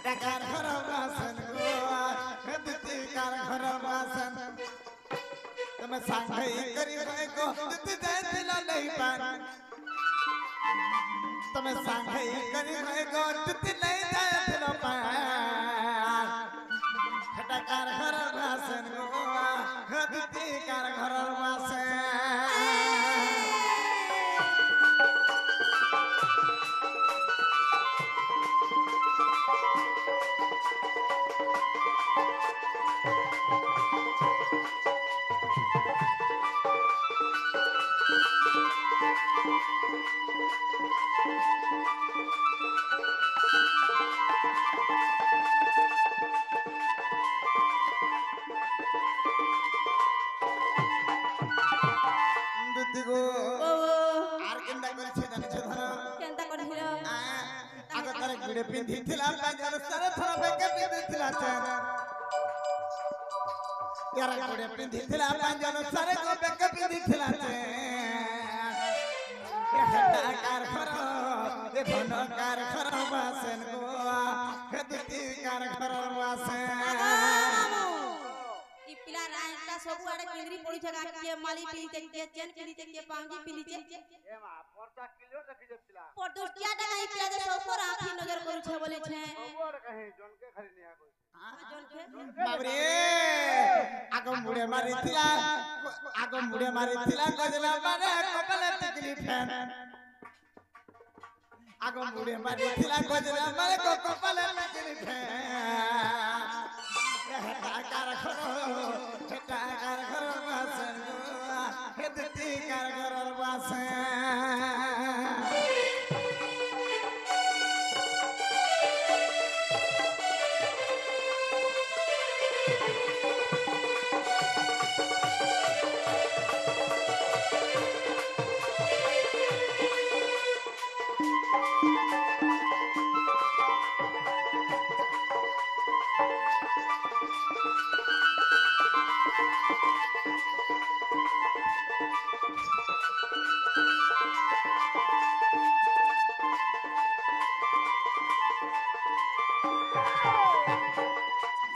खटकार घर बासन गो दुती कार घर बासन તમે સાંભળી કરી ગો દુતી દેલા નહીં પાન તમે સાંભળી કરી ગો દુતી નહીં દેલા પાન खटकार घर बासन गो दुती कार घर बासन पिंधिला पंजर सारे थरा बेके पिंधिला चैन यार गोड़े पिंधिला पंजर सारे को बेके पिंधिला चैन ये खटकार खरो ये धनकार खरो बासन को हे दुती कार खरो बासन ई पिला रायटा सब आड़े केंद्री पड़ी छगा के माली पिली के चैन पिली के पांगी पिली ए मा परता किलो देखि जे पिला परतो क्या टाका ई पिला दे सब पर आखी नजर करू छे बोले छे ओवर कहे जन के खरी निया कोई हां जन के बाबरे आगो मुड़े मारी थिला गजला मारे कपले तिकली फैन आगो मुड़े मारी थिला गजला मारे कपले तिकली फैन कार खरो बासन हे दुती कार खरो बासन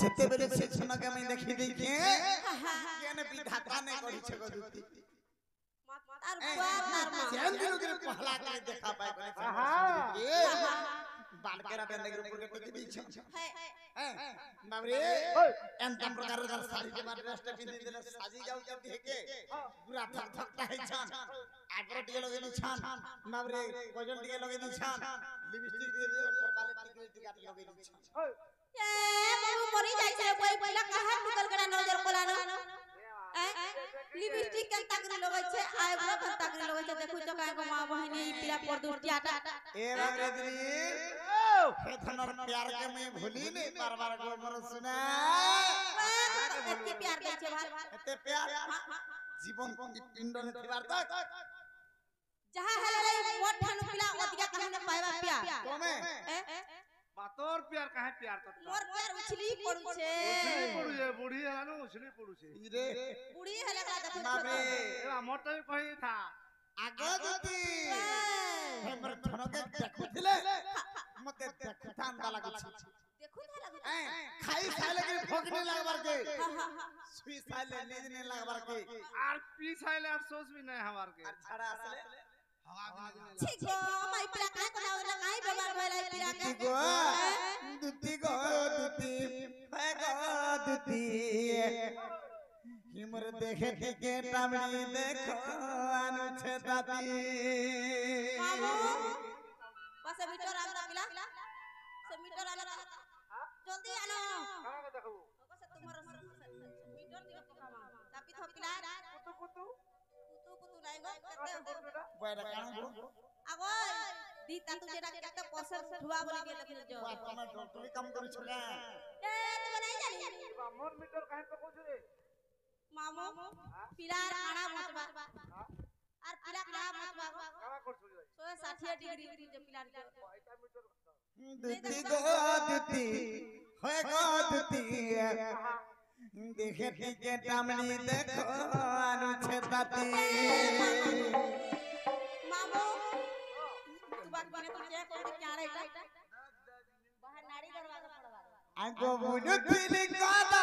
सेते बेले से छना के मैं देखि दे के केने विधाता ने करी छ गो दुती तार बाप जन दिनो के पहला के देखा पाए हां ये बाल केरा बेंदे के ऊपर के टिकी दी छ बाबरे एंतम प्रकार दा साड़ी के बाद रेस्ट पिंदी देले साजी जाऊ जब देखे पूरा थक थकता है छान आग्रो टिके लगे नी छान बाबरे कोजन टिके लगे नी छान लिपस्टिक दे दे कपाले टिके टिका लगे नी छान ए बाबू मरी जाय छे कोई पहिला कहा निकल गड़ा नजर कोलानो लिपस्टिक के ताकरी लगै छे आइब्रो के ताकरी लगै छे देखु तो काय को मां बहिनी पिला परदुटियाटा ए बाबरे दी हे धनर प्यार के मैं भूली नहीं बार-बार को मोर सुना एते प्यार दै छे भाई एते प्यार जीवन पिंड ने थिबार तक जहां हले मोट ठानु पिला ओतिया कहे न पाइबा प्यार कोमे बातोर प्यार काहे प्यार तक मोर प्यार उछली पड़ू छे उछली पड़ू छे बूढ़ी हलानो उछली पड़ू छे रे बूढ़ी हला का देखु बाबरे एवा मोटे कहि था आगो दुती हमर धनके देखुथिले मते देखुथान का लागु छी देखु था लागु खाई साले के भोगने लागबार के सुई साले नींद ने लागबार के आर पी साले आर सोच भी नहीं हमार के छड़ा असले ठीक गो माई पिला काहे को ना काहे बेमार भइला पिला के दुती गो दुती है गो दुती हिमर देखे के टामड़ी देखो अनु छेदाती बाबू बस मीटर आला पिला से मीटर आला जल्दी आनो कहां के देखो बस तुम्हारा मीटर दिलो पकावा चापी थो पिला कुतु नहीं गो बैठ कान गो आगो दी ता तू जेटा केते पसर धुआ बोली गेल फिर जो बाप में डॉक्टरी काम करू छले ए तू नहीं जानी मोर मीटर काहे पे कोछ रे मामू पिला काड़ा मचबा और पिला काड़ा मचबा काड़ा कोछ रे 160 डिग्री जो पिला के दुती गो दुती है गो दुती देखे के टामनी देखो अनु छेदाती मामू तू बात बने तो क्या कर क्या रे बाहर नाड़ी दरवाजा आगो बुझुथिली कादा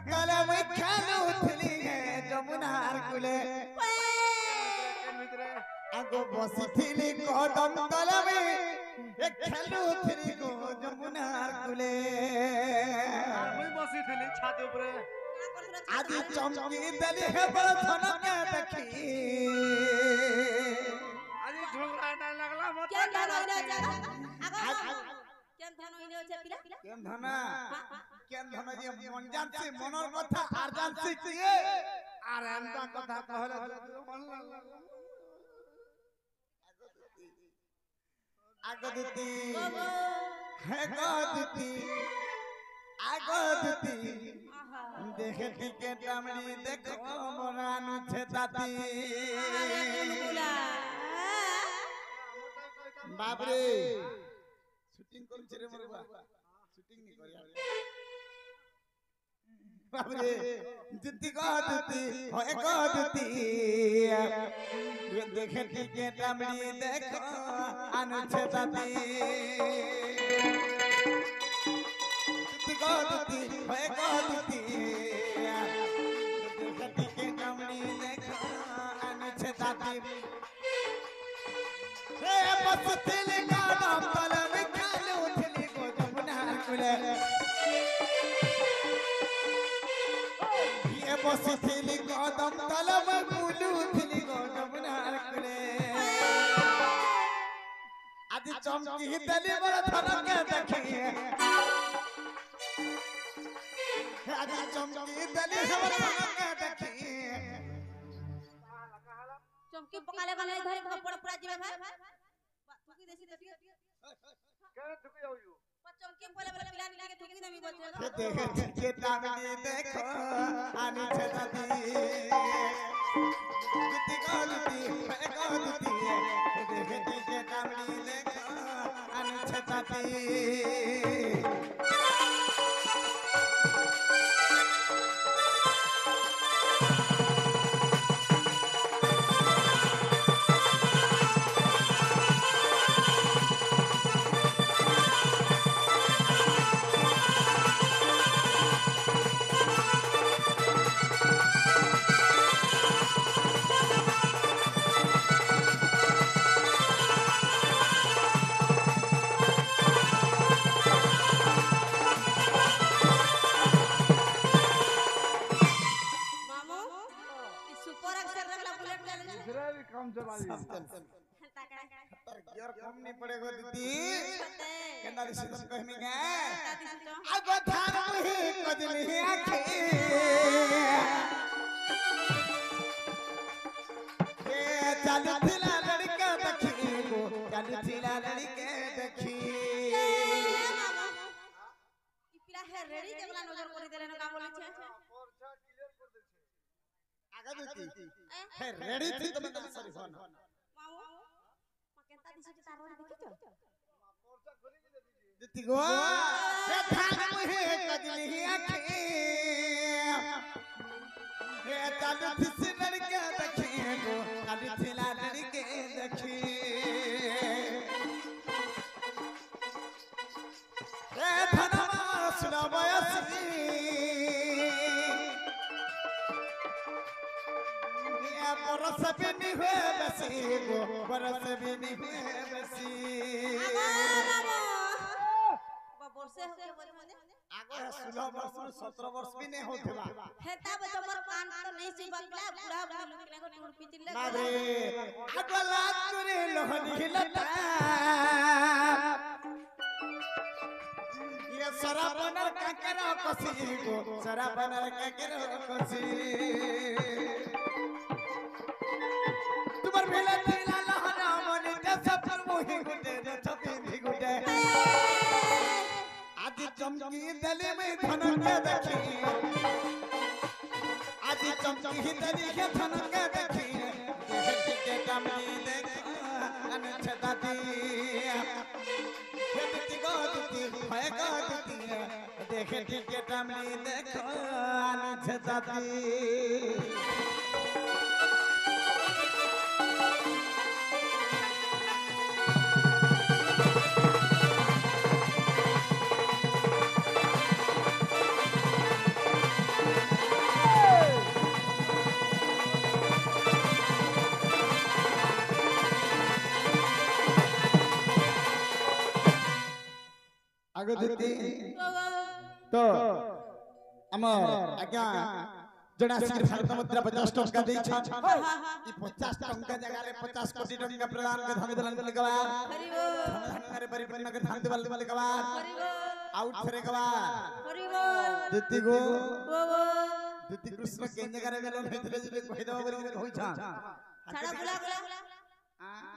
तले में खेलुथिली जमुनार कुले आगो बसिथिली कदम तले में खेलुथिली गो जमुनार कुले मुई बसिथिली छाती ऊपर आज चमकी दली है बड़ धनके देखी आज झोंगरा डाल लगला मत क्या धन होइने जगह आगो केन धन होइने होचे पिला केन धना केन धना जे मन जानছি মনৰ কথা আর जानছি কি আর এমটা কথা কহলে মন লাগলা আগদুতি হে গদুতি আগদুতি দেখে টিকে টামড়ি দেখো মরানু ছেতাতি বাবরে শুটিং করছে রে মরবা শুটিং নি করিয়া বাবরে জিতি গদুতি হয় গদুতি দেখে টিকে টামড়ি দেখো আনু ছেতাতি জিতি গদুতি হয় গদুতি দেখে টিকে টামড়ি দেখো আনু ছেতাতি হে বসতিলি কাদম তলে মে খেলে উঠলি গো যমুনার কুলে হে বসতিলি কাদম তলে মে বুলু উঠলি গো যমুনার কুলে আজি চমকি দলি বড় ধনকে দেখি আজি চমকি দলি বড় ধনকে দেখি चमकी पकाले वाला इधर खपड़ पूरा जीवे भाई थुकी देसी देसी के थुकी जाऊ चमकी बोले बोले पिला निके थुकी देमी बोलते देखे के टांगनी देखो आनी छताती जिति गलती है गलती देखे के टांगनी देखो आनी छताती मामू सुपर अक्षर रखला बुलेट ले ले दूसरा भी काम चला दी तर गियर कम नहीं पड़ेगा दीदी केना दिसतन कहमी गे अब धान मुही कजली आखे ए चालू थिला लड़का देखी गो चालू थिला लड़के देखी ई पिला है रेडी केवला नजर करी देले ना का बोले छे मोर्चा क्लियर कर दे छे आगे दीदी है रेडी थी तो मैं सॉरी फोन मामू केनता दिसे तारवा देखि छ मोर्चा खोली के दे दीजिए दीदी गो ए धान मुही कजली आखे ए चालू थी लड़के देखी गो चालू थिला लड़के देखी ए धनवा सुना बयसी ये बरस भी नहीं हुए बसी गो बरस भी नहीं हुए बसी वर्षे हो के बोले मने आगे 16 वर्ष में 17 वर्ष भी नहीं होते बा हे तब तमर कान तो नहीं सुई बकला बुढ़ा बुलू के को टुर पिचिल ले बाबे आगे लात करे लोहनी लता ये सराबनर काकरा कसी गो सराबनर काकरा कसी तुम्हार भेला तेला लहरा मने जैसा पर मोहि गुटे छपी भी गुटे आज चमकी दले में धनके देखी आज चमकी दले के धनके देखी देखी के कमली देखी अनछदाती खेती गोदती है गोदती देखी के कमली देखो अनछदाती आगो दीदी तो तो हमर आज्ञा जड़ा सिर भारत मुद्रा 50 टका दै छ ई 50 टका जगह रे 50 कोटी टका प्रदान के धन दलन लगवा हरि बोल धन रे परिपूर्ण के धन दलन लगवा हरि बोल आउट करे गवा हरि बोल दीदी गो बाबा दीदी कृष्ण के जगह रे गेलो भीतर जे कहि दो बोली होई छ छाड़ा बुला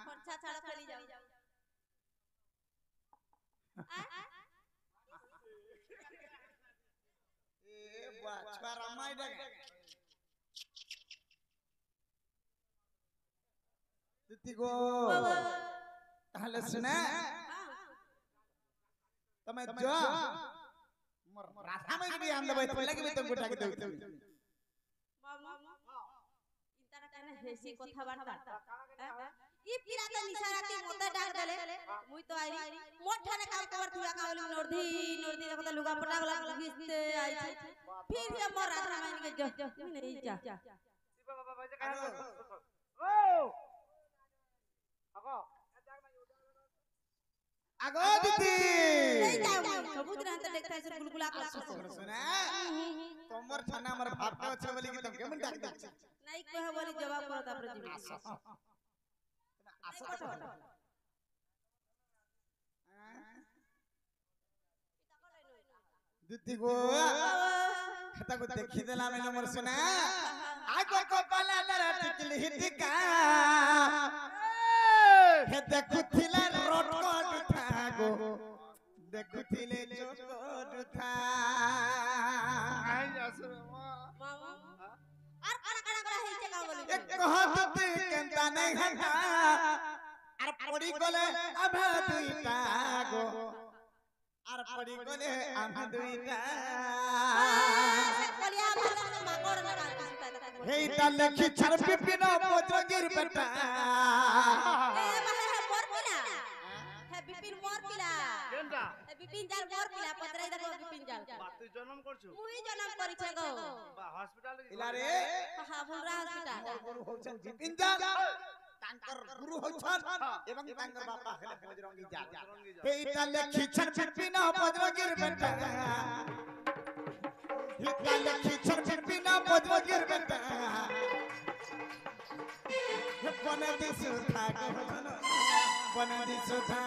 खर्चा छाड़ा चली जाओ ए बा छुआ रामाय डग दीदी गो ताहले सुना तमे जो मोर राधा में भी हम दबाई तो लगे तो गोटा के दे मामा इंतारा कहने हेसी কথা বার্তা ई पिरा तो निशाराती मोते डाक देले मुई तो आई मोठाने काम कवर थिया का बोली नोरधी देखो तो लुगा पटा वाला घिसते आई फिर से मोर राधा मान के जो नहीं जा बाबा बाबा ओ आगो आगो दीदी नहीं जाओ सबूत रहते देखता है गुलगुला का सुना तोमर थाना हमर भाग के छ बोली कि तुम केमन डाक दे नहीं कहे बोली जवाब करो ता प्रति दीदी गो खता को देखि देला में नंबर सुना आगो को पाला नर टिकली हिटिका हे देखुथिले रोड कोड था गो देखुथिले चोकोड था आई जासर मामा और कड़ा है के का बोली एक कहत ते केंता नहीं हटा अरे पड़ी गले अभे दुईटा गो अरे पड़ी गले अभे दुईटा बोलिया माकोड़ लगा हे ता लेखि छर पिपिना पोजगिर बेटा ए बाहे मोर पिला हे बिपिन मोर पिला केनटा हे बिपिन जाल मोर पिला पतराई देखो बिपिन जाल बात तू जन्म करछु मुई जन्म करी छे गो बा हॉस्पिटल इला रे हां बुलरा हॉस्पिटल गुरु होछन बिपिन जाल तांकर गुरु होछन एवं तांकर बापा हेले बजरंगी जाल हे ता लेखि छर पिपिना पोजगिर बेटा हे ता लेखि छर पिपिना पोजगिर बेटा हे बने दिसु था बने दिसु था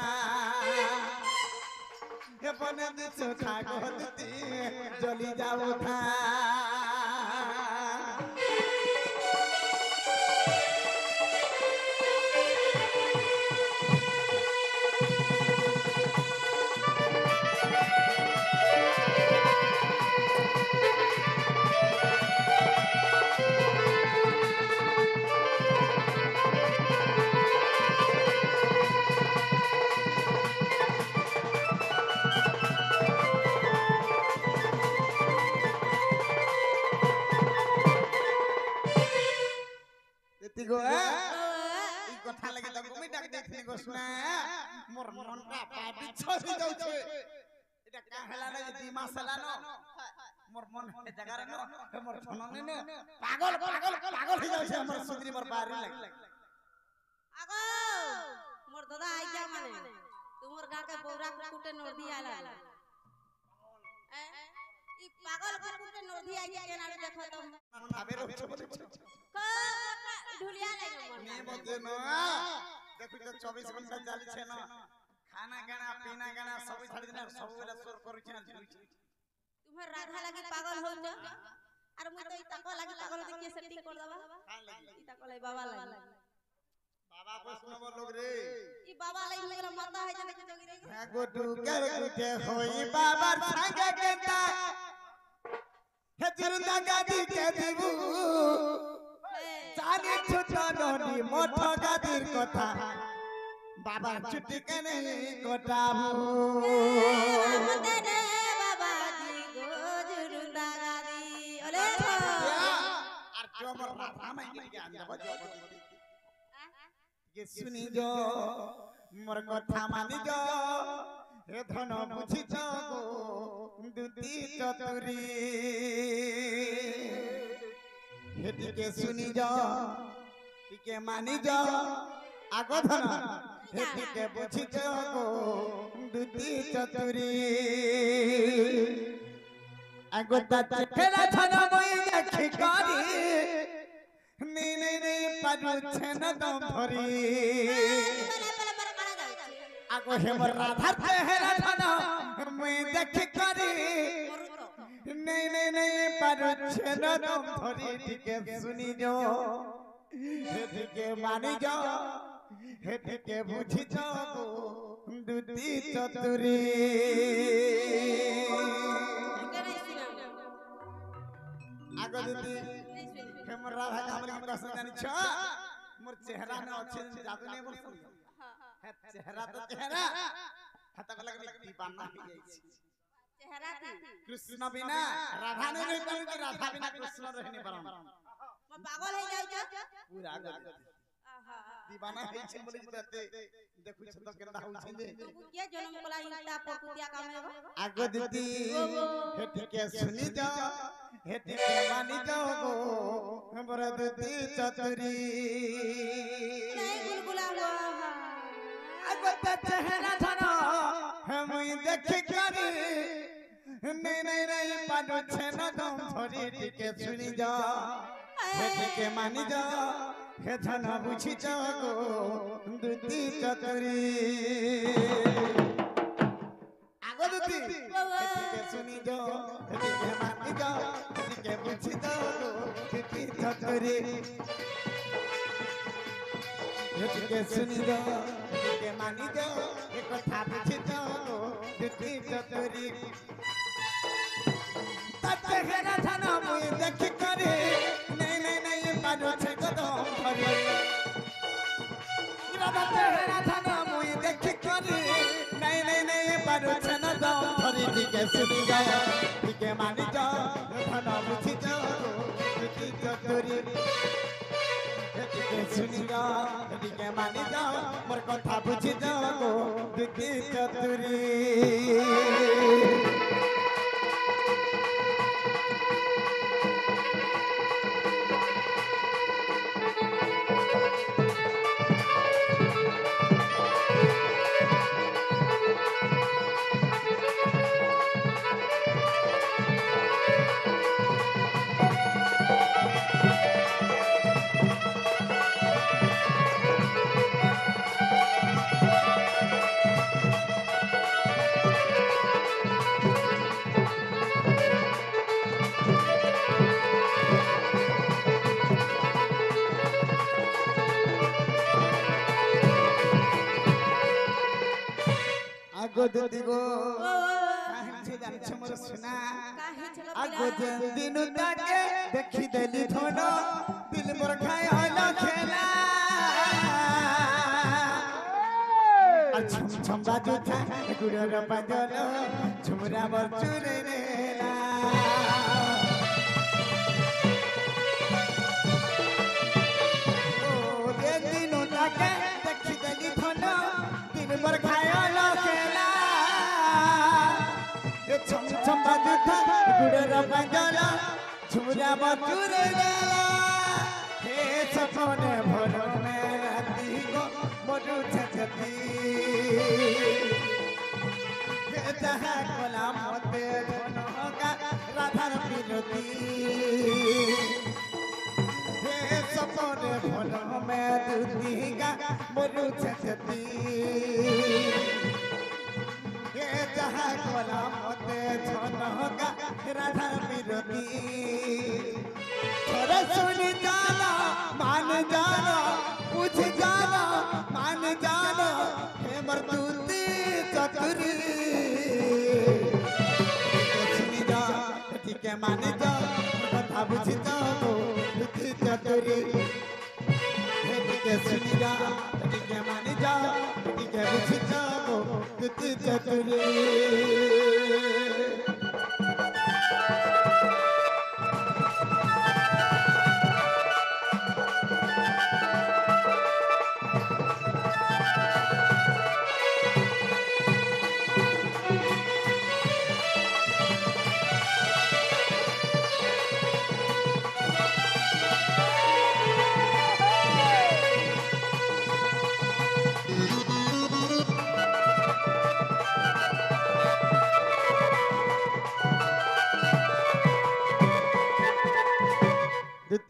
हे बने दिसु था गोदती जली जाऊ था तिगो ई कथा लगे त गुमी डाक देखने को सुना मोर मनटा पापी छसी जाउ छे एटा का हला न दिमा सला न मोर मन जगह रे न मोर छनने न पागल हो जाउ छे मोर सुंदरी मोर बारी लगे आगो मोर दादा आई जा माने तुमर गा के बौरा कुटे नोरदी आला ई पागल कुटे नोरदी आई के केना देखो तो आबे रो छे ढुलिया नहीं ने मते न देखु त 24 घंटा चाली छे न खाना गाना पीना गाना सब छाड़ देना सब बेला सोर करू छे झुरी छे तुम्हार राधा लगे पागल हो जा और मुई तो ई तको लगे पागल तो के सेटिंग कर दबा का लगी ई तको लै बाबा लगे बाबा को सुनबो लोग रे ई बाबा लगे मेरा माता है जने के जोगी रे है गोटू कर उठे होई बाबा संग केता हे जिरुंदा गादी के दिबू जाने छुटा नोनी मोठ गादीर कथा बाबा छुट्टी के नहीं कोटाबू मते ने बाबा जी गोजुरुंदा गादी ओले और जो मोर राधा में के अंदर बजो ये सुनी जो मोर कथा मानी जो हे धन बुझी जो दुती चतुरी हे टिके सुनी जो टिके मानी जो आगो धन हे टिके बुझी जो দুতি চতুরি আগতা চেহারা ছানা মই দেখি করি নে নে নে পারুছে না দম ধরি আগো হে মোর রাধা চেহারা ছানা মই দেখি করি নে নে নে পারুছে না দম ধরি টিকে শুনি যো হেদিকে মানি যাও হেদিকে বুঝি যাও দুতি চতুরি আগো দিদি হেমর রাধা কামলি কথা জানিছ মোর চেহারা ন আছে জাদু নেই বলছ হে চেহারা তো চেহারা হাতা গলা কে দিবানা হই যাইছি চেহারা কি কৃষ্ণ বিনা রাধা নেই রই পারু কি রাধা বিনা কৃষ্ণ রহিনি পারম পাগল হয়ে যাইছ পুরা গল दीवाना ହେଇଛି ବୋଲି ତତେ ଦେଖୁଛ ତ କେନ୍ତା ହଉଛି ଯେ କିଏ ଜନ୍ମ କଲା ଇଟା ପକୁତିଆ କାମ ଆଗ ଦିଦି ହେଠିକେ ଶୁନି ଯା ହେଠିକେ ମାନି ଯାओ ଗो हमर ଦିଦି ଚତୁରୀ ନାଇ गुलगुला ଆଗ ତ ଚେहରା ଧନ ମୁଇ ଦେଖି କରି ନେ ନେ ନେ ପାଡୁ ଛେନ ଦମ ଧରି ଟିକେ ଶୁନି ଯା হেদিকে মানি যাও হে ধন বুঝি যাও গো দুতি চতুরি আগো দুতি হেদিকে শুনি যাও হেদিকে মানি যাও হেদিকে বুঝি যাও গো দুতি চতুরি হেদিকে শুনি যাও হেদিকে মানি যাও এ কথা বুঝি যাও গো দুতি চতুরি তাতে হেরা ধন মুই দেখি করে পারুছে কদম ধরি রাধা চেহারা ধন মুই দেখি করি নাই নাই নাই পারুছে না দম ধরি দিকে শুনি যাও দিকে মানি যাও ধন বুঝি যাও দুতি চতুরি দিকে শুনি যাও দিকে মানি যাও মোর কথা বুঝি যাও দুতি চতুরি আগো দিদি গো কাহিছে জানছ মোর সোনা আগো দিন তাকে দেখি দেলি ধন দিল মোর খাই হলো খেলা আর ছম ছম বাজু থা গুড়র বাজল ঝুমরা মোর চুরে রেলা ও দিন তাকে দেখি দেলি ধন দিল মোর খাই হলো খেলা ছম ছম বাজু থা গুড়র বাজল ঝুমরা মোর চুরে রেলা হে সপনে ভোর মে রাতি গো মরু ছছতি হে যাহা কলা মতে ধনকা রাধার বিরতি হে সপনে ভোর মে দুতি গা মরু ছছতি হে যাহা কলা মতে ধনকা রাধার বিরতি थोड़ा सुन जाना मान जाना पूछ जाना मान जाना हे मरदूती चतुरी सुन जा ठीक है मान जा कथा बुझ जाओ बुद्धि चतुरी हे ठीक है सुन जा ठीक है मान जा ठीक है बुझ जाओ बुद्धि चतुरी